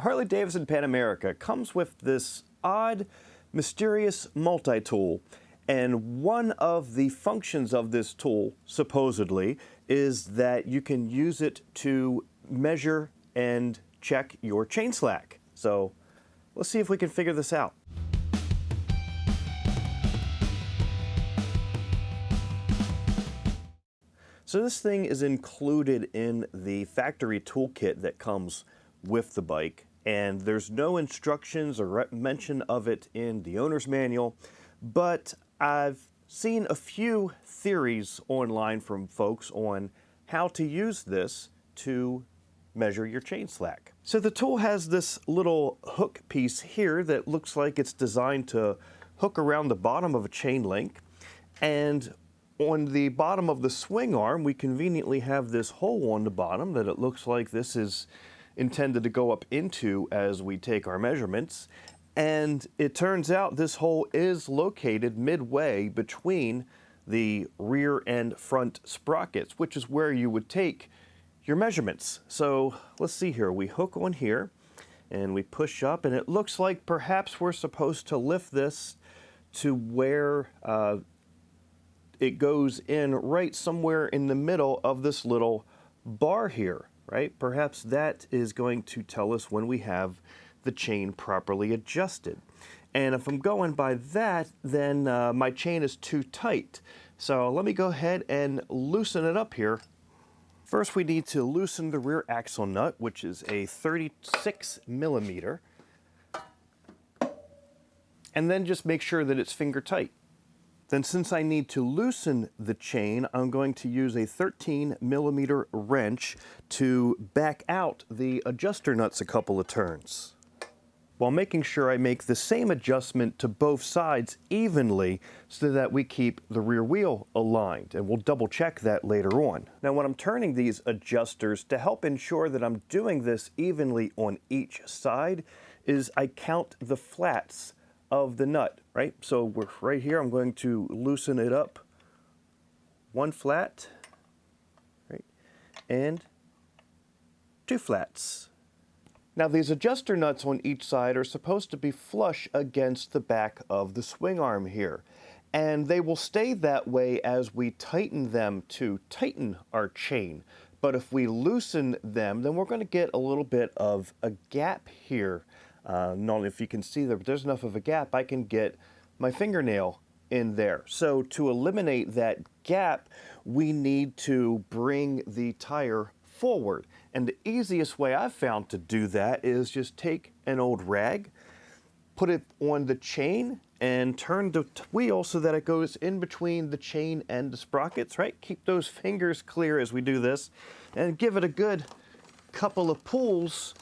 Harley-Davidson Pan America comes with this odd, mysterious multi-tool. And one of the functions of this tool, supposedly, is that you can use it to measure and check your chain slack. So let's see if we can figure this out. So this thing is included in the factory toolkit that comes with the bike, and there's no instructions or mention of it in the owner's manual, but I've seen a few theories online from folks on how to use this to measure your chain slack. So the tool has this little hook piece here that looks like it's designed to hook around the bottom of a chain link, and on the bottom of the swing arm, we conveniently have this hole on the bottom that it looks like this is intended to go up into as we take our measurements. And it turns out this hole is located midway between the rear and front sprockets, which is where you would take your measurements. So let's see here. We hook on here and we push up, and it looks like perhaps we're supposed to lift this to where it goes in right somewhere in the middle of this little bar here, right? Perhaps that is going to tell us when we have the chain properly adjusted. And if I'm going by that, then my chain is too tight. So let me go ahead and loosen it up here. First, we need to loosen the rear axle nut, which is a 36 millimeter. And then just make sure that it's finger tight. Then since I need to loosen the chain, I'm going to use a 13 millimeter wrench to back out the adjuster nuts a couple of turns, while making sure I make the same adjustment to both sides evenly so that we keep the rear wheel aligned, and we'll double check that later on. Now when I'm turning these adjusters, to help ensure that I'm doing this evenly on each side, is I count the flats of the nut, right? So we're right here, I'm going to loosen it up. One flat, right? And two flats. Now these adjuster nuts on each side are supposed to be flush against the back of the swing arm here. And they will stay that way as we tighten them to tighten our chain. But if we loosen them, then we're going to get a little bit of a gap here. Not if you can see there, but there's enough of a gap, I can get my fingernail in there. So to eliminate that gap, we need to bring the tire forward. And the easiest way I've found to do that is just take an old rag, put it on the chain, and turn the wheel so that it goes in between the chain and the sprockets, right? Keep those fingers clear as we do this, and give it a good couple of pulls,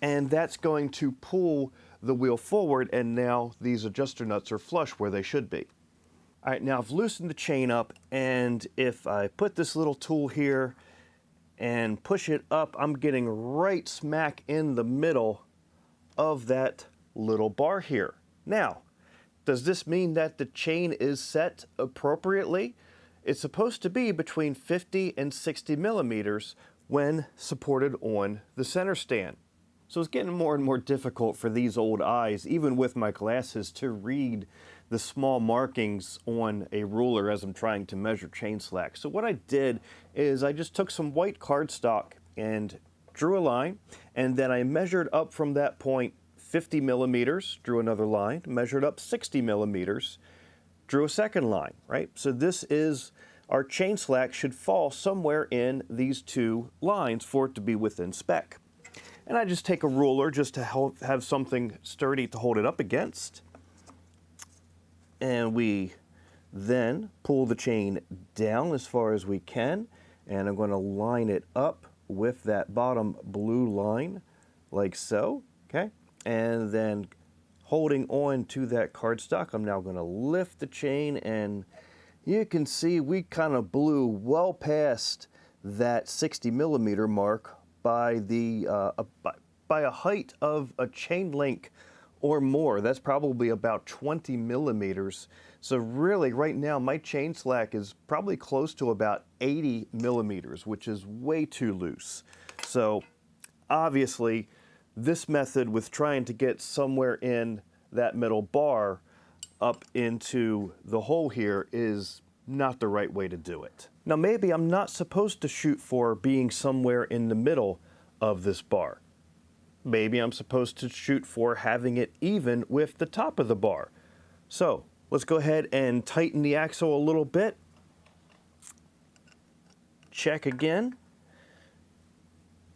and that's going to pull the wheel forward, and now these adjuster nuts are flush where they should be. All right, now I've loosened the chain up, and if I put this little tool here and push it up, I'm getting right smack in the middle of that little bar here. Now, does this mean that the chain is set appropriately? It's supposed to be between 50 and 60 millimeters when supported on the center stand. So it's getting more and more difficult for these old eyes, even with my glasses, to read the small markings on a ruler as I'm trying to measure chain slack. So what I did is I just took some white cardstock and drew a line, and then I measured up from that point 50 millimeters, drew another line, measured up 60 millimeters, drew a second line, right? So this is, our chain slack should fall somewhere in these two lines for it to be within spec. And I just take a ruler just to have something sturdy to hold it up against. And we then pull the chain down as far as we can, and I'm going to line it up with that bottom blue line like so, okay? And then holding on to that cardstock, I'm now going to lift the chain, and you can see we kind of blew well past that 60 millimeter mark by a height of a chain link or more. That's probably about 20 millimeters. So really right now my chain slack is probably close to about 80 millimeters, which is way too loose. So obviously this method with trying to get somewhere in that middle bar up into the hole here is not the right way to do it. Now maybe I'm not supposed to shoot for being somewhere in the middle of this bar. Maybe I'm supposed to shoot for having it even with the top of the bar. So let's go ahead and tighten the axle a little bit. Check again.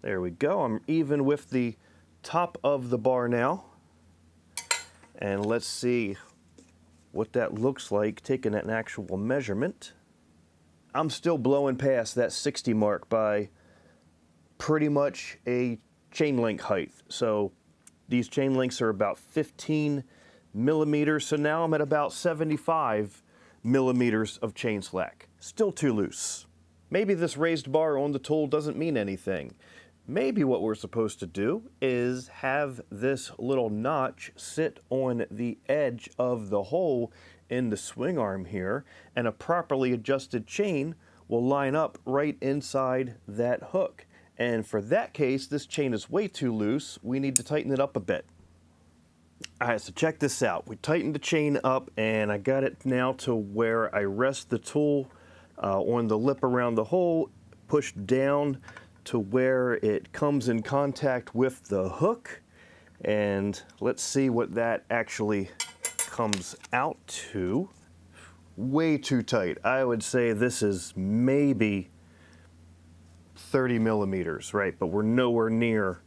There we go. I'm even with the top of the bar now. And let's see what that looks like taking an actual measurement. I'm still blowing past that 60 mark by pretty much a chain link height. So these chain links are about 15 millimeters. So now I'm at about 75 millimeters of chain slack. Still too loose. Maybe this raised bar on the tool doesn't mean anything. Maybe what we're supposed to do is have this little notch sit on the edge of the hole in the swing arm here, and a properly adjusted chain will line up right inside that hook. And for that case, this chain is way too loose. We need to tighten it up a bit. All right, so check this out. We tightened the chain up, and I got it now to where I rest the tool on the lip around the hole, push down to where it comes in contact with the hook, and let's see what that actually comes out to. Way too tight. I would say this is maybe 30 millimeters, right? But we're nowhere near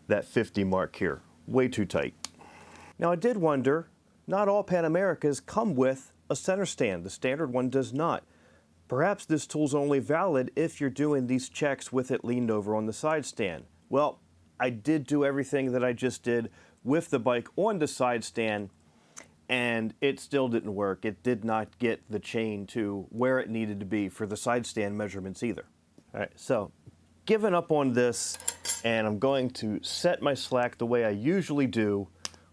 that 50 mark here. Way too tight. Now I did wonder, not all Pan Americas come with a center stand. The standard one does not. Perhaps this tool's only valid if you're doing these checks with it leaned over on the side stand. Well, I did do everything that I just did with the bike on the side stand, and it still didn't work. It did not get the chain to where it needed to be for the side stand measurements either. All right, so giving up on this, and I'm going to set my slack the way I usually do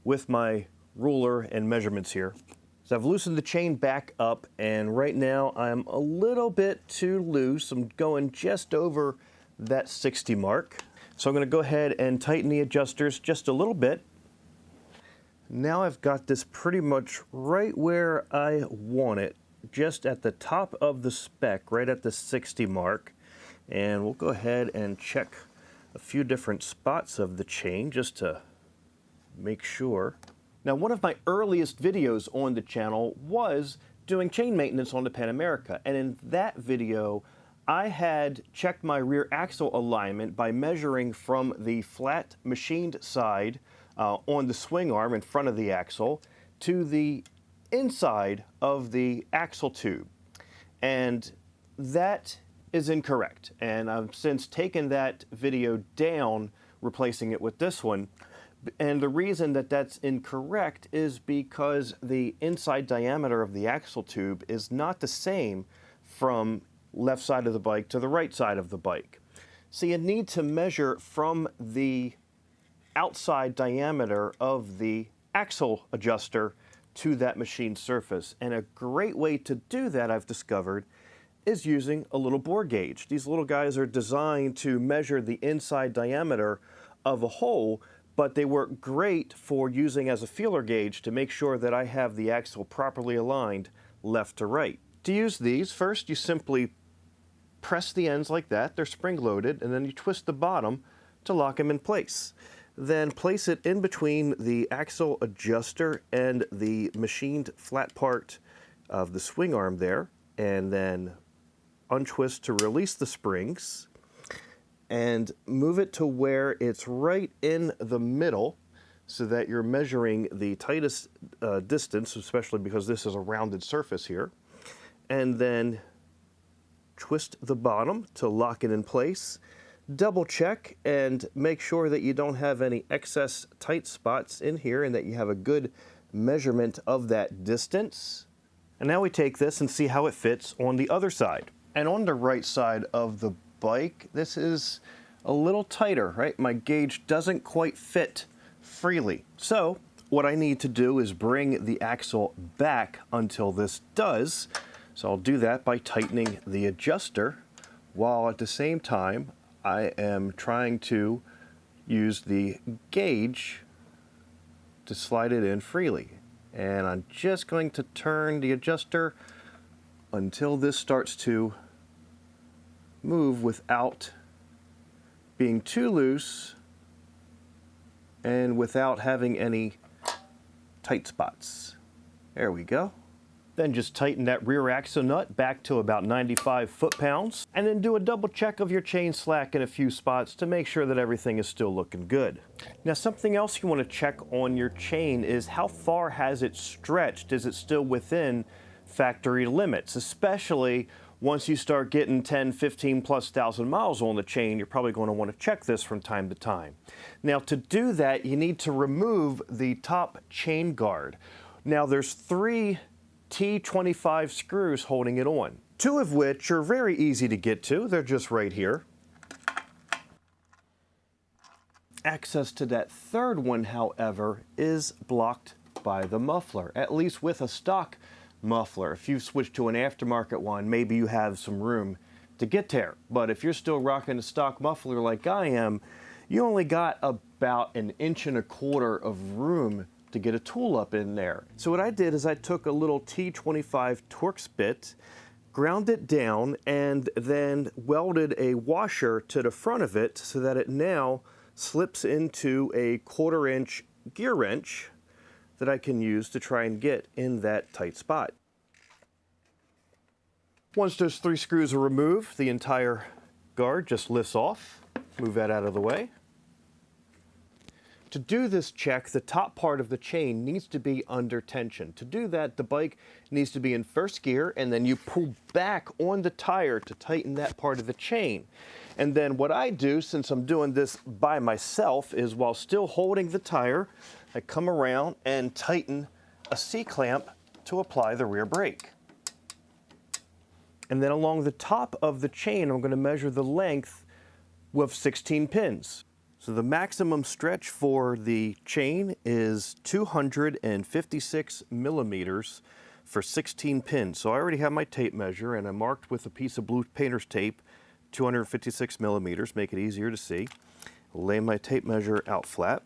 with my ruler and measurements here. So I've loosened the chain back up, and right now I'm a little bit too loose. I'm going just over that 60 mark. So I'm going to go ahead and tighten the adjusters just a little bit. Now I've got this pretty much right where I want it, just at the top of the spec, right at the 60 mark. And we'll go ahead and check a few different spots of the chain just to make sure. Now, one of my earliest videos on the channel was doing chain maintenance on the Pan America, and in that video, I had checked my rear axle alignment by measuring from the flat machined side on the swing arm in front of the axle to the inside of the axle tube, and that is incorrect. And I've since taken that video down, replacing it with this one. And the reason that that's incorrect is because the inside diameter of the axle tube is not the same from left side of the bike to the right side of the bike. So you need to measure from the outside diameter of the axle adjuster to that machined surface. And a great way to do that, I've discovered, is using a little bore gauge. These little guys are designed to measure the inside diameter of a hole, but they work great for using as a feeler gauge to make sure that I have the axle properly aligned left to right. To use these, first you simply press the ends like that, they're spring loaded, and then you twist the bottom to lock them in place. Then place it in between the axle adjuster and the machined flat part of the swing arm there, and then untwist to release the springs, and move it to where it's right in the middle so that you're measuring the tightest distance, especially because this is a rounded surface here. And then twist the bottom to lock it in place. Double check and make sure that you don't have any excess tight spots in here and that you have a good measurement of that distance. And now we take this and see how it fits on the other side. And on the right side of the bike, this is a little tighter, right? My gauge doesn't quite fit freely. So what I need to do is bring the axle back until this does. So I'll do that by tightening the adjuster while at the same time I am trying to use the gauge to slide it in freely. And I'm just going to turn the adjuster until this starts to move without being too loose and without having any tight spots. There we go. Then just tighten that rear axle nut back to about 95 foot-pounds, and then do a double check of your chain slack in a few spots to make sure that everything is still looking good. Now, something else you want to check on your chain is how far has it stretched? Is it still within factory limits? Especially once you start getting 10, 15 plus thousand miles on the chain, you're probably going to want to check this from time to time. Now, to do that, you need to remove the top chain guard. Now, there's 3 T25 screws holding it on, 2 of which are very easy to get to. They're just right here. Access to that third one, however, is blocked by the muffler, at least with a stock muffler. If you switch to an aftermarket one, maybe you have some room to get there. But if you're still rocking a stock muffler like I am, you only got about 1.25 inches of room to get a tool up in there. So what I did is I took a little T25 Torx bit, ground it down, and then welded a washer to the front of it so that it now slips into a 1/4 inch gear wrench that I can use to try and get in that tight spot. Once those 3 screws are removed, the entire guard just lifts off. Move that out of the way. To do this check, the top part of the chain needs to be under tension. To do that, the bike needs to be in first gear, and then you pull back on the tire to tighten that part of the chain. And then what I do, since I'm doing this by myself, is while still holding the tire, I come around and tighten a C-clamp to apply the rear brake. And then along the top of the chain, I'm going to measure the length with 16 pins. So the maximum stretch for the chain is 256 millimeters for 16 pins. So I already have my tape measure, and I marked with a piece of blue painter's tape 256 millimeters, make it easier to see. Lay my tape measure out flat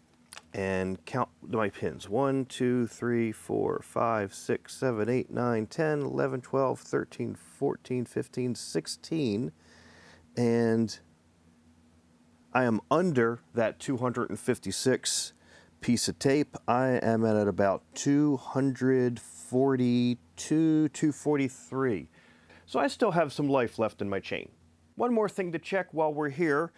and count my pins. 1, 2, 3, 4, 5, 6, 7, 8, 9, 10, 11, 12, 13, 14, 15, 16, and I am under that 256 piece of tape. I am at about 242, 243. So I still have some life left in my chain. One more thing to check while we're here.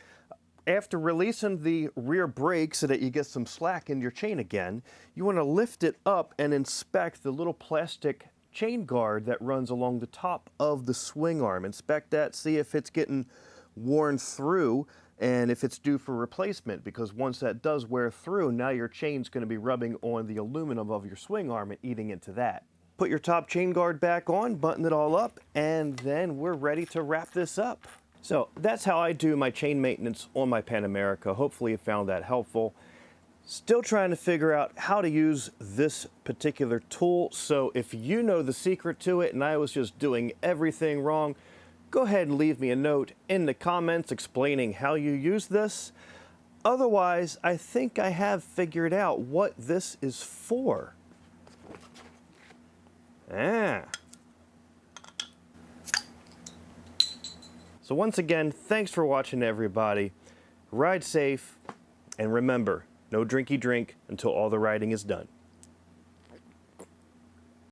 After releasing the rear brake so that you get some slack in your chain again, you want to lift it up and inspect the little plastic chain guard that runs along the top of the swing arm. Inspect that, see if it's getting worn through and if it's due for replacement, because once that does wear through, now your chain's going to be rubbing on the aluminum of your swing arm and eating into that. Put your top chain guard back on, button it all up, and then we're ready to wrap this up. So that's how I do my chain maintenance on my Pan America. Hopefully you found that helpful. Still trying to figure out how to use this particular tool. So if you know the secret to it and I was just doing everything wrong, go ahead and leave me a note in the comments explaining how you use this. Otherwise, I think I have figured out what this is for. So once again, thanks for watching, everybody. Ride safe, and remember, no drinky drink until all the riding is done.